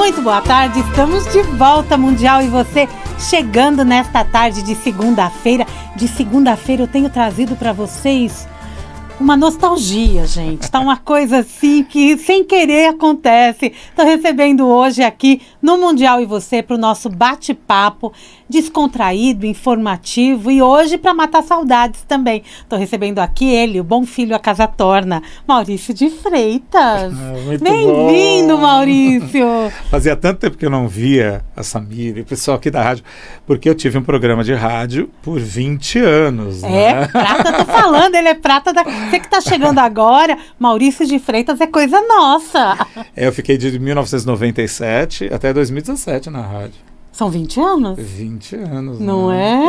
Muito boa tarde, estamos de volta, Mundial e você, chegando nesta tarde de segunda-feira. De segunda-feira eu tenho trazido para vocês uma nostalgia, gente. Tá uma coisa assim que sem querer acontece. Estou recebendo hoje aqui no Mundial e você para o nosso bate-papo descontraído, informativo e hoje para matar saudades também. Estou recebendo aqui ele, o bom filho a casa torna, Maurício de Freitas. Bem-vindo, Maurício. Fazia tanto tempo que eu não via a Samira e o pessoal aqui da rádio, porque eu tive um programa de rádio por 20 anos. É, prata, tô falando, ele é prata da... Você que tá chegando agora, Maurício de Freitas é coisa nossa. Eu fiquei de 1997 até 2017 na rádio. São 20 anos? 20 anos. Não é?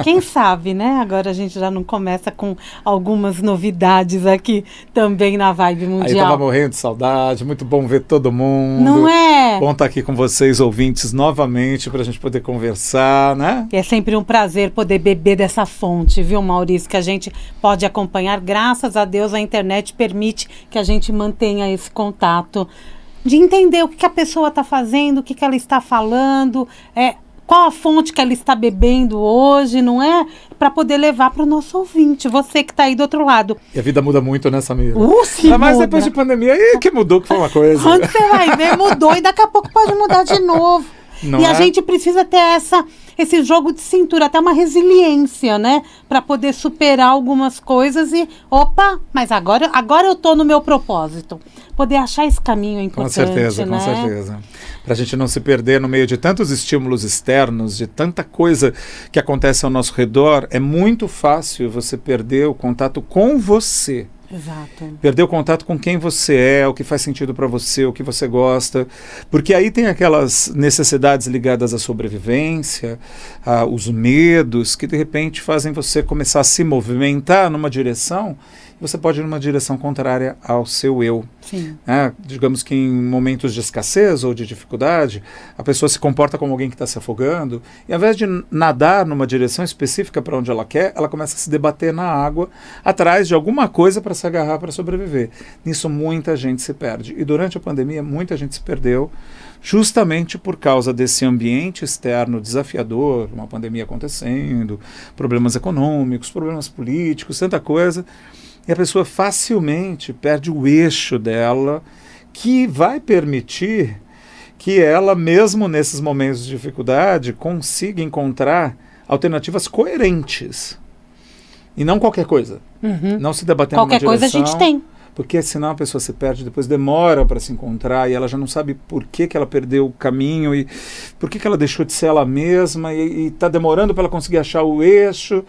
Quem sabe, né? Agora a gente já não começa com algumas novidades aqui também na Vibe Mundial. Aí tava morrendo de saudade, muito bom ver todo mundo. Não é? Bom estar aqui com vocês, ouvintes, novamente, pra gente poder conversar, né? E é sempre um prazer poder beber dessa fonte, viu, Maurício? Que a gente pode acompanhar. Graças a Deus a internet permite que a gente mantenha esse contato. De entender o que a pessoa está fazendo, o que ela está falando, qual a fonte que ela está bebendo hoje, não é? Para poder levar para o nosso ouvinte, você que está aí do outro lado. E a vida muda muito, né, Samira? Sim, mas depois de pandemia, aí que mudou, que foi uma coisa. Quando você vai ver, mudou e daqui a pouco pode mudar de novo. Não e é? A gente precisa ter esse jogo de cintura, até uma resiliência, né? Para poder superar algumas coisas e, mas agora eu tô no meu propósito. Poder achar esse caminho é importante, Com certeza. Para a gente não se perder no meio de tantos estímulos externos, de tanta coisa que acontece ao nosso redor, é muito fácil você perder o contato com você. Exato. Perder o contato com quem você é, o que faz sentido para você, o que você gosta. Porque aí tem aquelas necessidades ligadas à sobrevivência, os medos, que de repente fazem você começar a se movimentar numa direção, e você pode ir numa direção contrária ao seu eu. Sim. Digamos que em momentos de escassez ou de dificuldade, a pessoa se comporta como alguém que está se afogando, e ao invés de nadar numa direção específica para onde ela quer, ela começa a se debater na água, atrás de alguma coisa para se agarrar para sobreviver. Nisso muita gente se perde. E durante a pandemia muita gente se perdeu justamente por causa desse ambiente externo desafiador, uma pandemia acontecendo, problemas econômicos, problemas políticos, tanta coisa. E a pessoa facilmente perde o eixo dela, que vai permitir que ela, mesmo nesses momentos de dificuldade, consiga encontrar alternativas coerentes. E não qualquer coisa. Uhum. Não se debater numa direção. Qualquer coisa a gente tem. Porque senão a pessoa se perde, depois demora para se encontrar e ela já não sabe por que ela perdeu o caminho e por que ela deixou de ser ela mesma e está demorando para ela conseguir achar o eixo.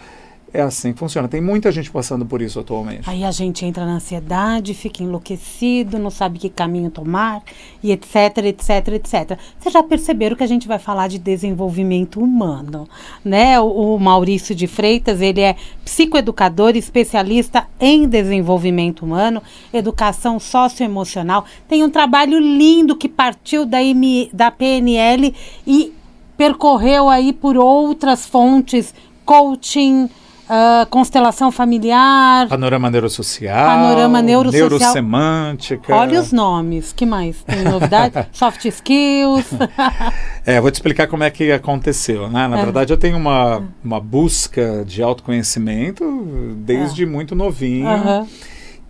É assim que funciona. Tem muita gente passando por isso atualmente. Aí a gente entra na ansiedade, fica enlouquecido, não sabe que caminho tomar, e etc, etc, etc. Vocês já perceberam que a gente vai falar de desenvolvimento humano, né? O Maurício de Freitas, ele é psicoeducador, especialista em desenvolvimento humano, educação socioemocional. Tem um trabalho lindo que partiu da PNL e percorreu aí por outras fontes, coaching, constelação familiar, panorama neurosocial, neurosemântica. Olha os nomes, que mais? Tem novidade? Soft skills. Vou te explicar como é que aconteceu, né? Na verdade, eu tenho uma busca de autoconhecimento desde muito novinho. Uhum.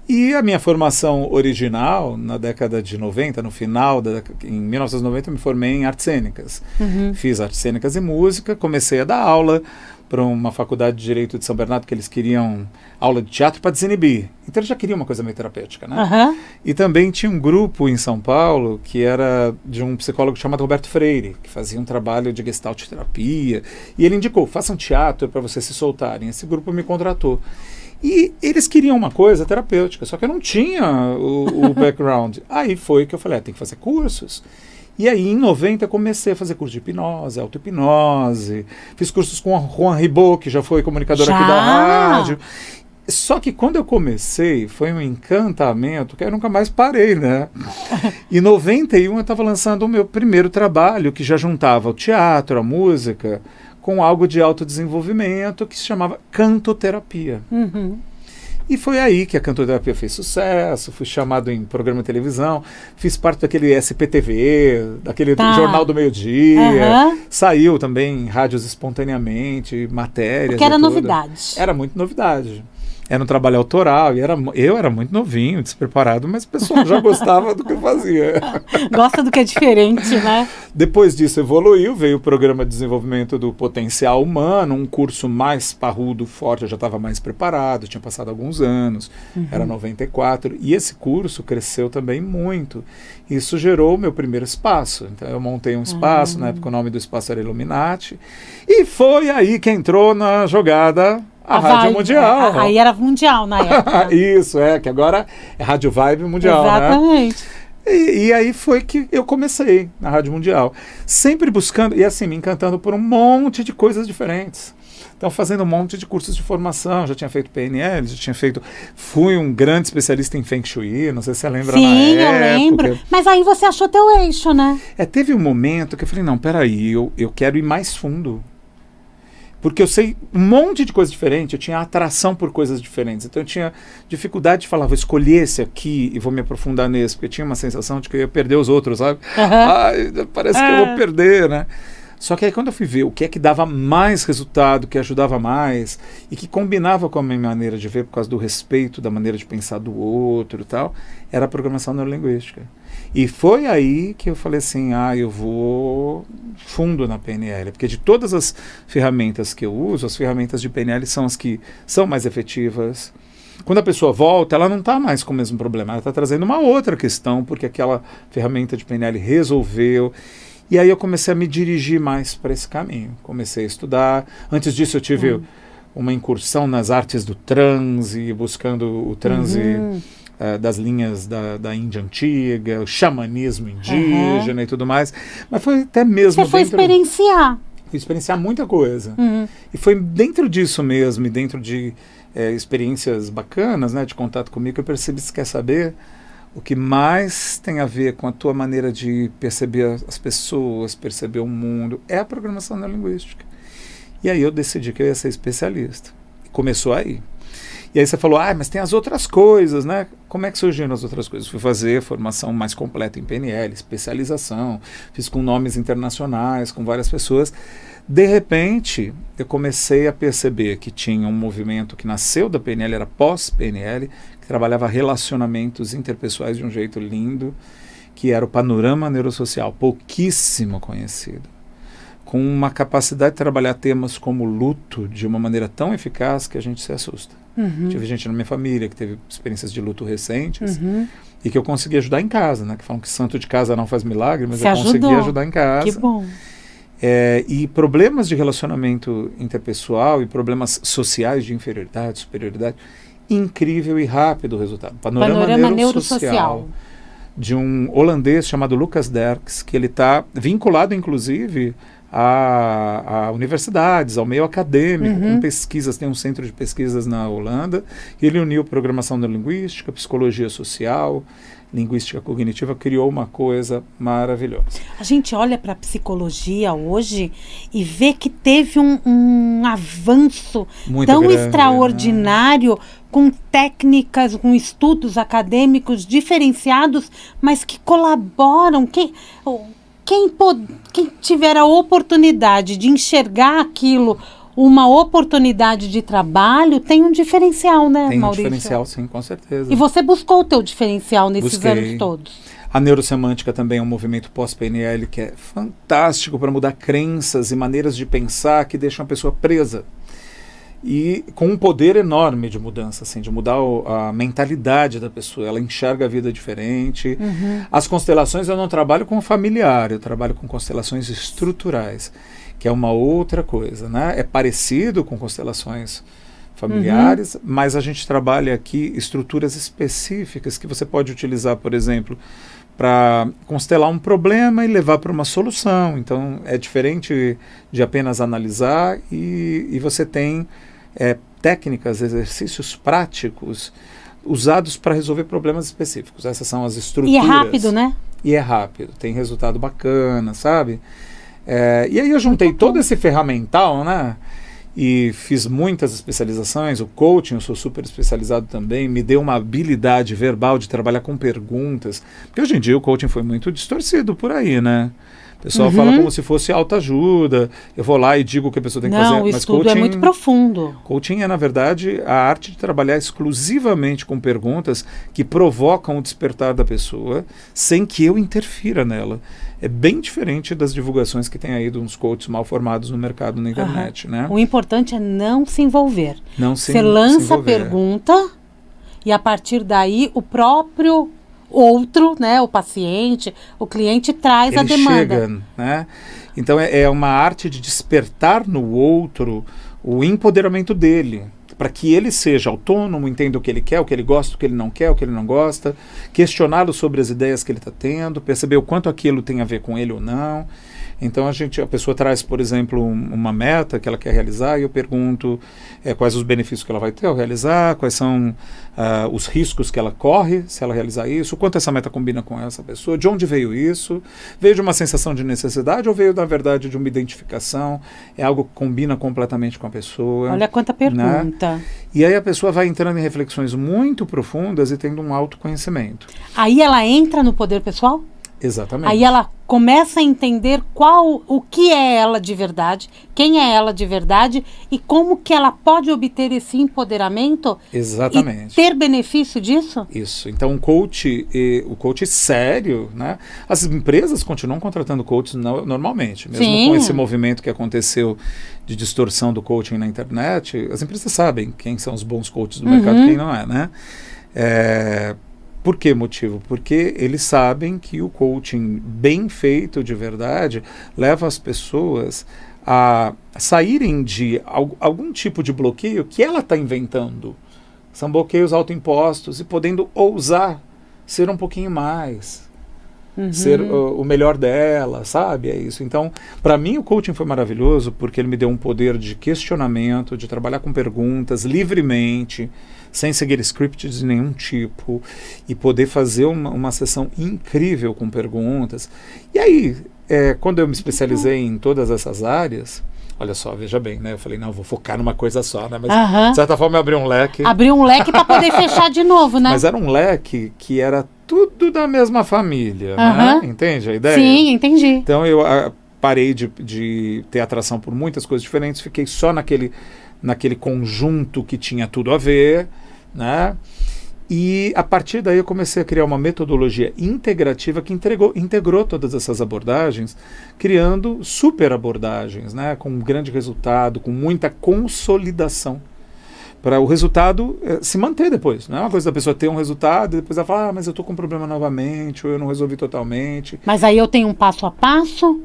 E a minha formação original, na década de 90, no final, em 1990, eu me formei em artes cênicas. Uhum. Fiz artes cênicas e música, comecei a dar aula para uma faculdade de Direito de São Bernardo, que eles queriam aula de teatro para desinibir. Então eles já queriam uma coisa meio terapêutica, né? Uhum. E também tinha um grupo em São Paulo, que era de um psicólogo chamado Roberto Freire, que fazia um trabalho de gestalt terapia, e ele indicou, façam teatro para vocês se soltarem. Esse grupo me contratou. E eles queriam uma coisa terapêutica, só que eu não tinha o background. Aí foi que eu falei, tem que fazer cursos. E aí, em 90, eu comecei a fazer curso de hipnose, auto-hipnose. Fiz cursos com a Juan Ribot, que já foi comunicador aqui da rádio. Só que quando eu comecei, foi um encantamento que eu nunca mais parei, né? Em 91, eu estava lançando o meu primeiro trabalho, que já juntava o teatro, a música, com algo de autodesenvolvimento, que se chamava cantoterapia. Uhum. E foi aí que a cantoterapia fez sucesso, fui chamado em programa de televisão, fiz parte daquele SPTV, daquele Jornal do Meio-Dia, saiu também em rádios espontaneamente, matérias. Porque era novidade. Era muito novidade. Era um trabalho autoral, e eu era muito novinho, despreparado, mas o pessoal já gostava do que eu fazia. Gosta do que é diferente, né? Depois disso evoluiu, veio o Programa de Desenvolvimento do Potencial Humano, um curso mais parrudo, forte, eu já estava mais preparado, tinha passado alguns anos, era 94, e esse curso cresceu também muito. Isso gerou o meu primeiro espaço. Então eu montei um espaço, na época o nome do espaço era Illuminati, e foi aí que entrou na jogada a Rádio Mundial. Aí era mundial na época. Isso, que agora é Rádio Vibe Mundial, exatamente. Né? E aí foi que eu comecei na Rádio Mundial. Sempre buscando, e assim, me encantando por um monte de coisas diferentes. Então, fazendo um monte de cursos de formação, já tinha feito PNL, fui um grande especialista em Feng Shui, não sei se você lembra. Sim, eu lembro. Mas aí você achou teu eixo, né? Teve um momento que eu falei, não, peraí, eu quero ir mais fundo. Porque eu sei um monte de coisa diferente, eu tinha atração por coisas diferentes. Então eu tinha dificuldade de falar, vou escolher esse aqui e vou me aprofundar nesse, porque eu tinha uma sensação de que eu ia perder os outros, sabe? Parece que eu vou perder, né? Só que aí quando eu fui ver o que é que dava mais resultado, que ajudava mais, e que combinava com a minha maneira de ver, por causa do respeito, da maneira de pensar do outro e tal, era a programação neurolinguística. E foi aí que eu falei assim, eu vou fundo na PNL, porque de todas as ferramentas que eu uso, as ferramentas de PNL são as que são mais efetivas. Quando a pessoa volta, ela não está mais com o mesmo problema, ela está trazendo uma outra questão, porque aquela ferramenta de PNL resolveu. E aí eu comecei a me dirigir mais para esse caminho, comecei a estudar. Antes disso eu tive uma incursão nas artes do transe, buscando o transe das linhas da Índia antiga, o xamanismo indígena e tudo mais. Mas foi até mesmo... Você foi experienciar. Fui experienciar muita coisa. E foi dentro disso mesmo, e dentro de experiências bacanas, né, de contato comigo, que eu percebi, se quer saber, o que mais tem a ver com a tua maneira de perceber as pessoas, perceber o mundo, é a programação neurolinguística. E aí eu decidi que eu ia ser especialista. Começou aí. E aí você falou, mas tem as outras coisas, né? Como é que surgiram as outras coisas? Fui fazer formação mais completa em PNL, especialização, fiz com nomes internacionais, com várias pessoas. De repente, eu comecei a perceber que tinha um movimento que nasceu da PNL, era pós-PNL, que trabalhava relacionamentos interpessoais de um jeito lindo, que era o panorama neurosocial, pouquíssimo conhecido, com uma capacidade de trabalhar temas como luto de uma maneira tão eficaz que a gente se assusta. Tive gente na minha família que teve experiências de luto recentes e que eu consegui ajudar em casa, né? Que falam que santo de casa não faz milagre, mas eu consegui ajudar em casa. Que bom. E problemas de relacionamento interpessoal e problemas sociais de inferioridade, superioridade, incrível e rápido o resultado. Panorama neurosocial de um holandês chamado Lucas Derks, que ele está vinculado, inclusive, a universidades, ao meio acadêmico, com pesquisas, tem um centro de pesquisas na Holanda, e ele uniu programação neurolinguística, psicologia social, linguística cognitiva, criou uma coisa maravilhosa. A gente olha para a psicologia hoje e vê que teve um avanço muito tão grande, extraordinário, com técnicas, com estudos acadêmicos diferenciados, mas que colaboram. Quem tiver a oportunidade de enxergar aquilo, uma oportunidade de trabalho, tem um diferencial, né, Maurício? Tem um diferencial, sim, com certeza. E você buscou o teu diferencial nesses anos todos. A neurosemântica também é um movimento pós-PNL que é fantástico para mudar crenças e maneiras de pensar que deixam a pessoa presa. E com um poder enorme de mudança, assim, de mudar a mentalidade da pessoa. Ela enxerga a vida diferente. As constelações eu não trabalho com familiar, eu trabalho com constelações estruturais, que é uma outra coisa, né? É parecido com constelações familiares, mas a gente trabalha aqui estruturas específicas que você pode utilizar, por exemplo, para constelar um problema e levar para uma solução. Então é diferente de apenas analisar, e você tem técnicas, exercícios práticos usados para resolver problemas específicos. Essas são as estruturas. E é rápido, né? E é rápido, tem resultado bacana, sabe? E aí eu juntei todo esse ferramental, né? e fiz muitas especializações. O coaching, eu sou super especializado também, me deu uma habilidade verbal de trabalhar com perguntas, porque hoje em dia o coaching foi muito distorcido por aí, né? O pessoal fala como se fosse autoajuda, eu vou lá e digo o que a pessoa tem que fazer. Não, o estudo é muito profundo. Coaching é, na verdade, a arte de trabalhar exclusivamente com perguntas que provocam o despertar da pessoa, sem que eu interfira nela. É bem diferente das divulgações que tem aí de uns coaches mal formados no mercado, na internet, né? O importante é não se envolver. Você lança a pergunta e, a partir daí, o próprio outro, né, o paciente, o cliente traz a demanda. Chega, né? Então é uma arte de despertar no outro o empoderamento dele, para que ele seja autônomo, entenda o que ele quer, o que ele gosta, o que ele não quer, o que ele não gosta, questioná-lo sobre as ideias que ele está tendo, perceber o quanto aquilo tem a ver com ele ou não. Então a pessoa traz, por exemplo, uma meta que ela quer realizar e eu pergunto quais os benefícios que ela vai ter ao realizar, quais são os riscos que ela corre se ela realizar isso, o quanto essa meta combina com essa pessoa, de onde veio isso, veio de uma sensação de necessidade ou veio, na verdade, de uma identificação, é algo que combina completamente com a pessoa. Olha quanta pergunta. Né? E aí a pessoa vai entrando em reflexões muito profundas e tendo um autoconhecimento. Aí ela entra no poder pessoal? Exatamente. Aí ela começa a entender o que é ela de verdade, quem é ela de verdade e como que ela pode obter esse empoderamento. Exatamente. E ter benefício disso? Isso. Então o coach sério, né? As empresas continuam contratando coaches normalmente, mesmo Sim. com esse movimento que aconteceu de distorção do coaching na internet, as empresas sabem quem são os bons coaches do mercado e quem não é, né? Por que motivo? Porque eles sabem que o coaching bem feito de verdade leva as pessoas a saírem de algum tipo de bloqueio que ela está inventando. São bloqueios autoimpostos e podendo ousar ser um pouquinho mais. Ser o melhor dela, sabe? É isso. Então, para mim, o coaching foi maravilhoso porque ele me deu um poder de questionamento, de trabalhar com perguntas livremente, sem seguir scripts de nenhum tipo, e poder fazer uma sessão incrível com perguntas. E aí, quando eu me especializei em todas essas áreas, olha só, veja bem, né? Eu falei, não, eu vou focar numa coisa só, né? Mas, de certa forma, eu abri um leque. Abriu um leque para poder fechar de novo, né? Mas era um leque que era tudo da mesma família, né? Entende a ideia? Sim, entendi. Então, eu parei de ter atração por muitas coisas diferentes, fiquei só naquele conjunto que tinha tudo a ver, né? E a partir daí eu comecei a criar uma metodologia integrativa que integrou todas essas abordagens, criando super abordagens, né? Com um grande resultado, com muita consolidação, para o resultado se manter depois. Não é uma coisa da pessoa ter um resultado e depois ela fala, mas eu estou com um problema novamente, ou eu não resolvi totalmente. Mas aí eu tenho um passo a passo?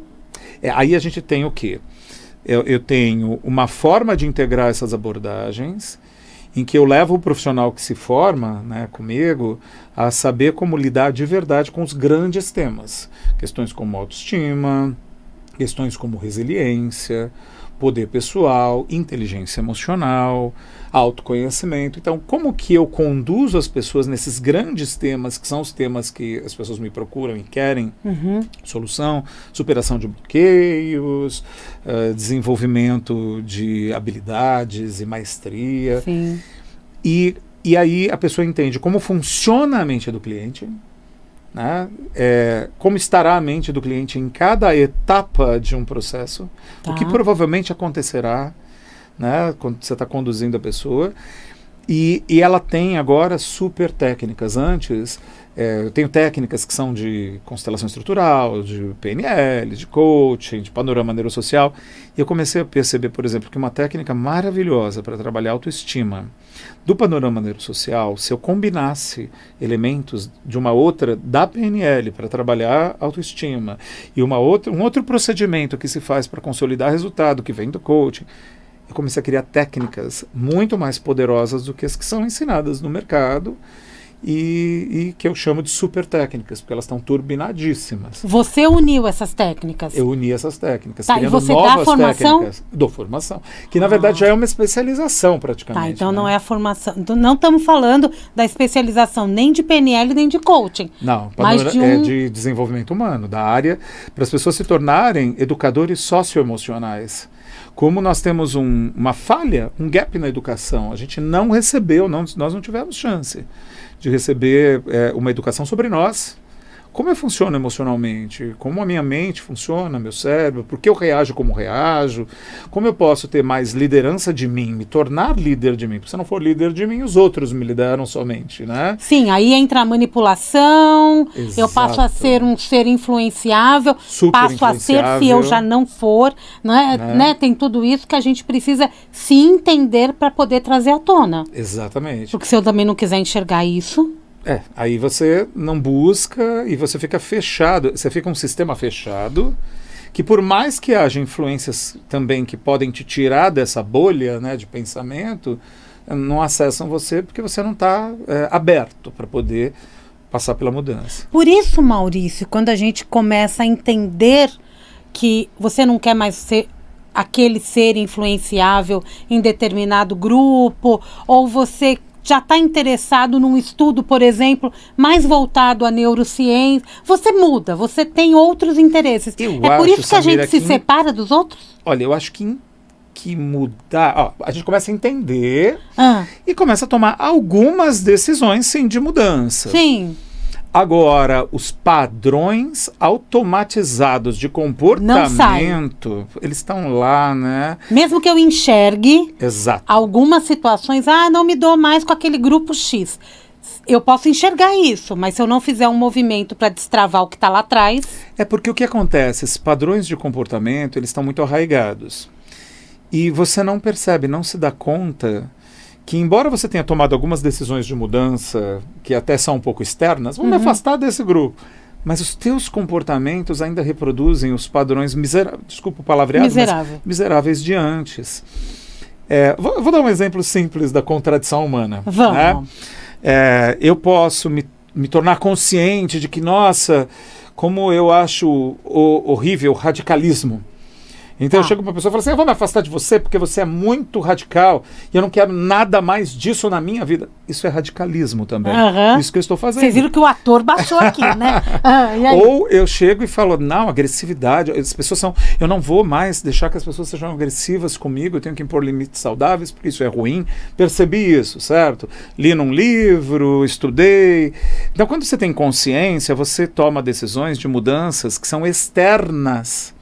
Aí a gente tem o quê? Eu tenho uma forma de integrar essas abordagens, em que eu levo o profissional que se forma, né, comigo a saber como lidar de verdade com os grandes temas. Questões como autoestima, questões como resiliência, poder pessoal, inteligência emocional, autoconhecimento. Então, como que eu conduzo as pessoas nesses grandes temas, que são os temas que as pessoas me procuram e querem solução, superação de bloqueios, desenvolvimento de habilidades e maestria. Sim. E aí a pessoa entende como funciona a mente do cliente, né? Como estará a mente do cliente em cada etapa de um processo, o que provavelmente acontecerá, né, quando você está conduzindo a pessoa, e ela tem agora super técnicas. Antes, eu tenho técnicas que são de constelação estrutural, de PNL, de coaching, de panorama neurosocial, e eu comecei a perceber, por exemplo, que uma técnica maravilhosa para trabalhar autoestima do panorama neurosocial, se eu combinasse elementos de uma outra da PNL para trabalhar autoestima e um outro procedimento que se faz para consolidar resultado que vem do coaching, eu comecei a criar técnicas muito mais poderosas do que as que são ensinadas no mercado e que eu chamo de super técnicas, porque elas estão turbinadíssimas. Você uniu essas técnicas? Eu uni essas técnicas, criando novas técnicas. E você dá formação? Dou formação, que na verdade já é uma especialização praticamente. Então não é a formação, então não estamos falando da especialização nem de PNL nem de coaching. Não, mas é de desenvolvimento humano, da área, para as pessoas se tornarem educadores socioemocionais. Como nós temos uma falha, um gap na educação. A gente não recebeu, nós não tivemos chance de receber uma educação sobre nós. Como eu funciono emocionalmente, como a minha mente funciona, meu cérebro, por que eu reajo como reajo, como eu posso ter mais liderança de mim, me tornar líder de mim. Porque se eu não for líder de mim, os outros me lideram somente, né? Sim, aí entra a manipulação, Exato. Eu passo a ser um ser influenciável, Super passo a ser se eu já não for, né? Tem tudo isso que a gente precisa se entender para poder trazer à tona. Exatamente. Porque se eu também não quiser enxergar isso... Aí você não busca e você fica fechado, você fica um sistema fechado, que por mais que haja influências também que podem te tirar dessa bolha, né, de pensamento, não acessam você porque você não está aberto para poder passar pela mudança. Por isso, Maurício, quando a gente começa a entender que você não quer mais ser aquele ser influenciável em determinado grupo, ou você já está interessado num estudo, por exemplo, mais voltado à neurociência, você muda, você tem outros interesses. Por isso que a gente se separa dos outros? Olha, eu acho que mudar... a gente começa a entender e começa a tomar algumas decisões, sim, de mudança. Sim. Agora, os padrões automatizados de comportamento, eles estão lá, né? Mesmo que eu enxergue algumas situações, não me dou mais com aquele grupo X. Eu posso enxergar isso, mas se eu não fizer um movimento para destravar o que está lá atrás... Porque o que acontece? Esses padrões de comportamento, eles estão muito arraigados. E você não percebe, não se dá conta... que embora você tenha tomado algumas decisões de mudança, que até são um pouco externas, vamos me afastar desse grupo, mas os teus comportamentos ainda reproduzem os padrões desculpa o palavreado, miseráveis de antes. Vou dar um exemplo simples da contradição humana. Vamos. Né? Eu posso me tornar consciente de que, nossa, como eu acho horrível o radicalismo. Então eu chego para uma pessoa e falo assim, eu vou me afastar de você porque você é muito radical e eu não quero nada mais disso na minha vida. Isso é radicalismo também. Isso que eu estou fazendo. Vocês viram que o ator baixou aqui, né? Ou eu chego e falo, não, agressividade, as pessoas são... Eu não vou mais deixar que as pessoas sejam agressivas comigo, eu tenho que impor limites saudáveis porque isso é ruim. Percebi isso, certo? Li num livro, estudei. Então quando você tem consciência, você toma decisões de mudanças que são externas.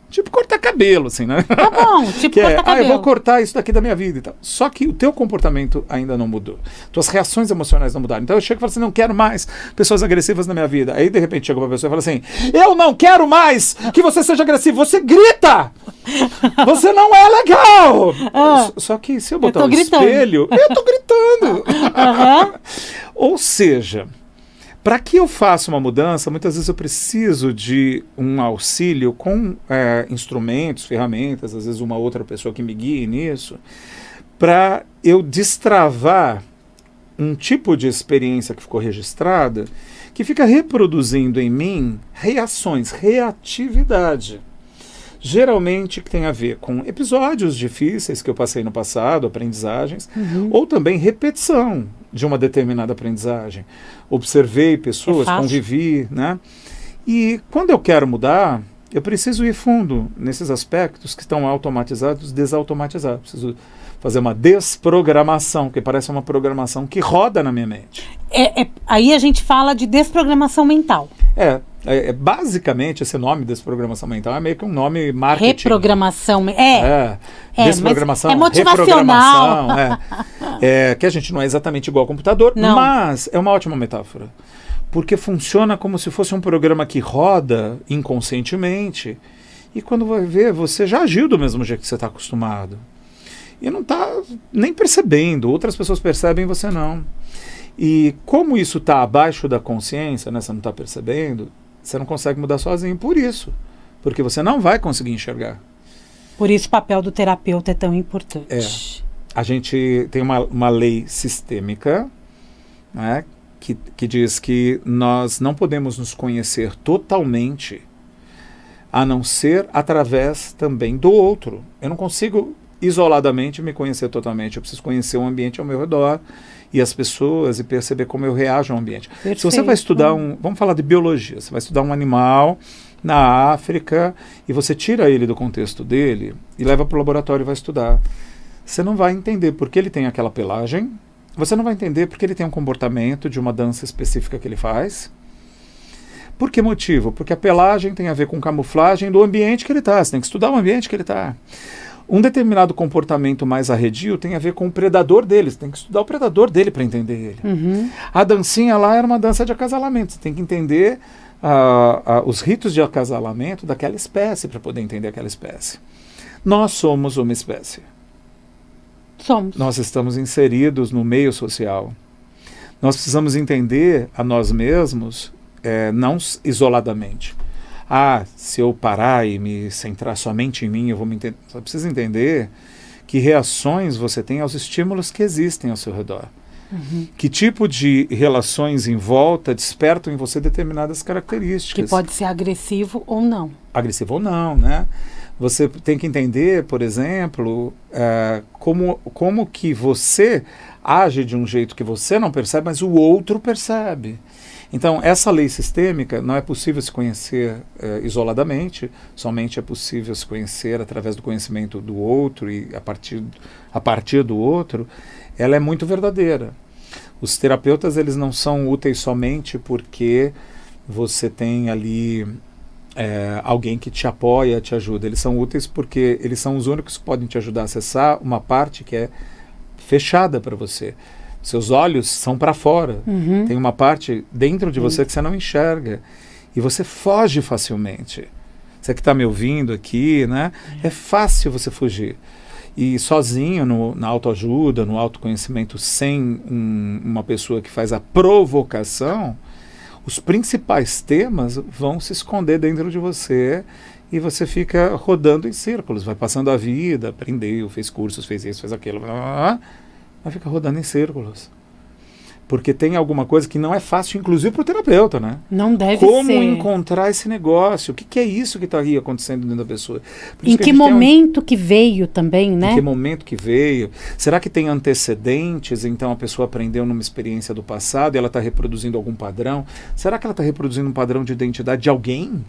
Tipo cortar cabelo, assim, né? Tá bom, tipo cortar cabelo. Eu vou cortar isso daqui da minha vida e tal. Só que o teu comportamento ainda não mudou. Tuas reações emocionais não mudaram. Então eu chego e falo assim, não quero mais pessoas agressivas na minha vida. Aí de repente chega uma pessoa e fala assim, eu não quero mais que você seja agressivo. Você grita! Você não é legal! Só que se eu botar o espelho, eu tô gritando. Ou seja... Para que eu faça uma mudança, muitas vezes eu preciso de um auxílio com instrumentos, ferramentas, às vezes uma outra pessoa que me guie nisso, para eu destravar um tipo de experiência que ficou registrada, que fica reproduzindo em mim reações, reatividade. Geralmente que tem a ver com episódios difíceis que eu passei no passado, aprendizagens, ou também repetição de uma determinada aprendizagem. Observei pessoas, convivi, né? E quando eu quero mudar, eu preciso ir fundo nesses aspectos que estão automatizados, desautomatizados. Preciso fazer uma desprogramação, que parece uma programação que roda na minha mente. Aí a gente fala de desprogramação mental. Basicamente, esse nome desprogramação mental é meio que um nome marketing. Reprogramação. Desprogramação, é motivacional. Que a gente não é exatamente igual ao computador, mas é uma ótima metáfora. Porque funciona como se fosse um programa que roda inconscientemente e quando vai ver, você já agiu do mesmo jeito que você está acostumado. E não está nem percebendo. Outras pessoas percebem, você não. E como isso está abaixo da consciência, né, você não está percebendo, você não consegue mudar sozinho por isso. Porque você não vai conseguir enxergar. Por isso o papel do terapeuta é tão importante. A gente tem uma lei sistêmica, né, que diz que nós não podemos nos conhecer totalmente a não ser através também do outro. Eu não consigo isoladamente me conhecer totalmente. Eu preciso conhecer o ambiente ao meu redor e as pessoas e perceber como eu reajo ao ambiente. Perfeito. Se você vai estudar vamos falar de biologia, você vai estudar um animal na África, e você tira ele do contexto dele e leva para o laboratório e vai estudar. Você não vai entender por que ele tem aquela pelagem, você não vai entender por que ele tem um comportamento de uma dança específica que ele faz. Por que motivo? Porque a pelagem tem a ver com camuflagem do ambiente que ele está. Você tem que estudar o ambiente que ele está. Um determinado comportamento mais arredio tem a ver com o predador dele. Você tem que estudar o predador dele para entender ele. Uhum. A dancinha lá era uma dança de acasalamento. Você tem que entender os ritos de acasalamento daquela espécie para poder entender aquela espécie. Nós somos uma espécie. Somos. Nós estamos inseridos no meio social. Nós precisamos entender a nós mesmos, não isoladamente. Se eu parar e me centrar somente em mim, eu vou me entender. Só preciso entender que reações você tem aos estímulos que existem ao seu redor. Uhum. Que tipo de relações em volta despertam em você determinadas características. Que pode ser agressivo ou não. Agressivo ou não, né? Você tem que entender, por exemplo, como que você age de um jeito que você não percebe, mas o outro percebe. Então, essa lei sistêmica não é possível se conhecer isoladamente, somente é possível se conhecer através do conhecimento do outro e a partir do outro. Ela é muito verdadeira. Os terapeutas, eles não são úteis somente porque você tem ali alguém que te apoia, te ajuda. Eles são úteis porque eles são os únicos que podem te ajudar a acessar uma parte que é fechada para você. Seus olhos são para fora. Uhum. Tem uma parte dentro de você que você não enxerga. E você foge facilmente. Você que está me ouvindo aqui, né? É fácil você fugir. E sozinho, na autoajuda, no autoconhecimento, sem uma pessoa que faz a provocação, os principais temas vão se esconder dentro de você e você fica rodando em círculos. Vai passando a vida, aprendeu, fez cursos, fez isso, fez aquilo, vai ficar rodando em círculos. Porque tem alguma coisa que não é fácil, inclusive para o terapeuta, né? Não deve ser. Como encontrar esse negócio? O que é isso que está aí acontecendo dentro da pessoa? Em que momento que veio também, né? Em que momento que veio? Será que tem antecedentes? Então a pessoa aprendeu numa experiência do passado e ela está reproduzindo algum padrão? Será que ela está reproduzindo um padrão de identidade de alguém?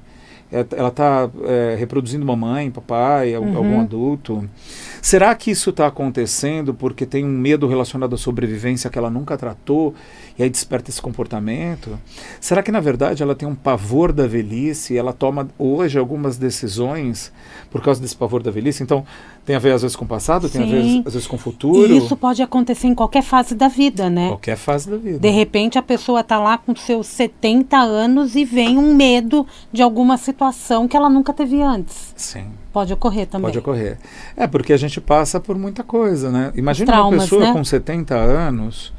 Ela está reproduzindo mamãe, papai, algum adulto? Será que isso está acontecendo porque tem um medo relacionado à sobrevivência que ela nunca tratou e aí desperta esse comportamento? Será que, na verdade, ela tem um pavor da velhice e ela toma hoje algumas decisões por causa desse pavor da velhice? Então, tem a ver, às vezes, com o passado, tem a ver, às vezes, com o futuro. E isso pode acontecer em qualquer fase da vida, né? Qualquer fase da vida. De repente, a pessoa está lá com seus 70 anos e vem um medo de alguma situação que ela nunca teve antes. Sim. Pode ocorrer também. Pode ocorrer. Porque a gente passa por muita coisa, né? Imagina traumas, uma pessoa, né, com 70 anos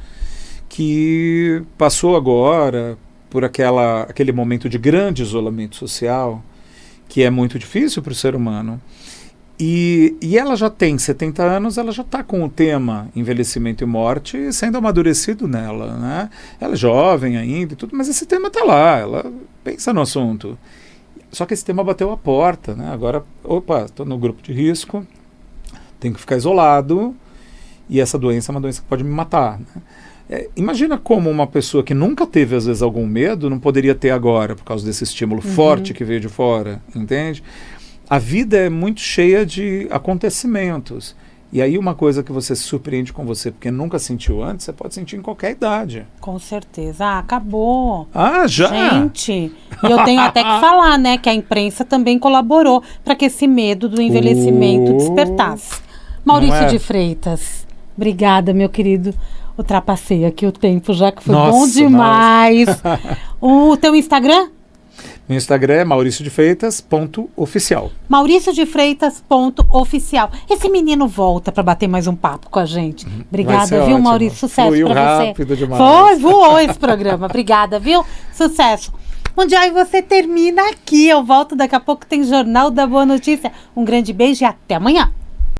que passou agora por aquele momento de grande isolamento social, que é muito difícil para o ser humano. E ela já tem 70 anos, ela já está com o tema envelhecimento e morte sendo amadurecido nela, né? Ela é jovem ainda e tudo, mas esse tema está lá, ela pensa no assunto. Só que esse tema bateu a porta, né? Agora, estou no grupo de risco, tenho que ficar isolado e essa doença é uma doença que pode me matar, né? Imagina como uma pessoa que nunca teve, às vezes, algum medo não poderia ter agora por causa desse estímulo forte que veio de fora, entende? A vida é muito cheia de acontecimentos. E aí uma coisa que você se surpreende com você, porque nunca sentiu antes, você pode sentir em qualquer idade. Com certeza. Acabou. Já? Gente, e eu tenho até que falar, né, que a imprensa também colaborou para que esse medo do envelhecimento despertasse. Maurício de Freitas, obrigada, meu querido. Ultrapassei aqui o tempo, já que foi bom demais. O teu Instagram? Meu Instagram é mauriciodefreitas.oficial. mauriciodefreitas.oficial. Esse menino volta para bater mais um papo com a gente. Obrigada, viu, ótimo. Maurício? Sucesso para você. Rápido demais. Voou esse programa. Obrigada, viu? Sucesso. Mundial, e você termina aqui. Eu volto daqui a pouco, tem Jornal da Boa Notícia. Um grande beijo e até amanhã.